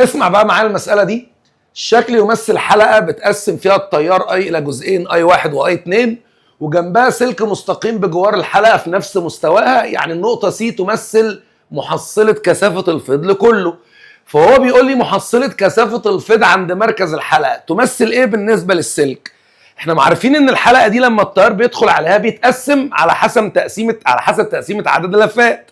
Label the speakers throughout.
Speaker 1: اسمع بقى معايا المسألة دي. الشكل يمثل حلقة بتقسم فيها التيار اي الى جزئين، اي واحد واي اتنين، وجنبها سلك مستقيم بجوار الحلقة في نفس مستواها. يعني النقطة سي تمثل محصلة كثافة الفيض لكله. فهو بيقول لي محصلة كثافة الفيض عند مركز الحلقة تمثل ايه بالنسبة للسلك؟ احنا عارفين ان الحلقة دي لما التيار بيدخل عليها بيتقسم على حسب تقسيمة عدد اللفات.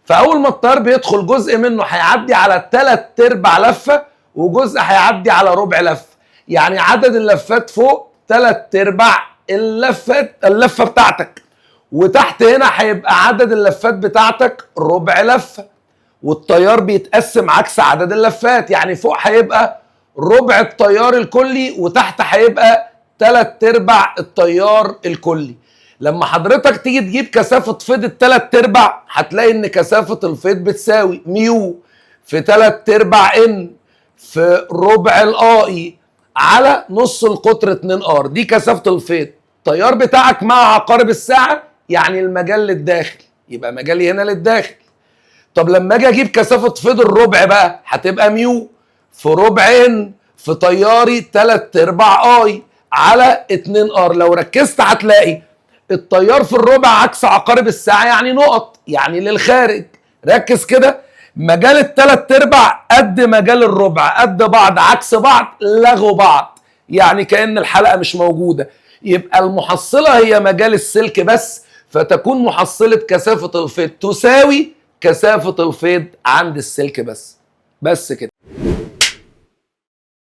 Speaker 1: فاول ما التيار بيدخل جزء منه هيعدي على 3/4 لفه، وجزء هيعدي على ربع لفه. يعني عدد اللفات فوق 3/4 اللفه بتاعتك، وتحت هنا هيبقى عدد اللفات بتاعتك ربع لفه. والتيار بيتقسم عكس عدد اللفات، يعني فوق هيبقى ربع التيار الكلي، وتحت هيبقى 3/4 التيار الكلي. لما حضرتك تيجي تجيب كثافة فيض ال3/4 هتلاقي ان كثافة الفيض بتساوي ميو في 3/4 ان في ربع الاي على نص القطر 2 ار. دي كثافة الفيض. التيار بتاعك مع عقارب الساعة يعني المجال للداخل، يبقى مجالي هنا للداخل. طب لما اجي اجيب كثافة فيض الربع بقى هتبقى ميو في ربع ان في تياري 3/4 اي على 2 ار. لو ركزت هتلاقي التيار في الربع عكس عقارب الساعة يعني نقط، يعني للخارج. ركز كده، مجال ال3/4 قد مجال الربع، قد بعض عكس بعض لغوا بعض، يعني كأن الحلقة مش موجودة. يبقى المحصلة هي مجال السلك بس، فتكون محصلة كثافة الفيض تساوي كثافة الفيض عند السلك بس كده.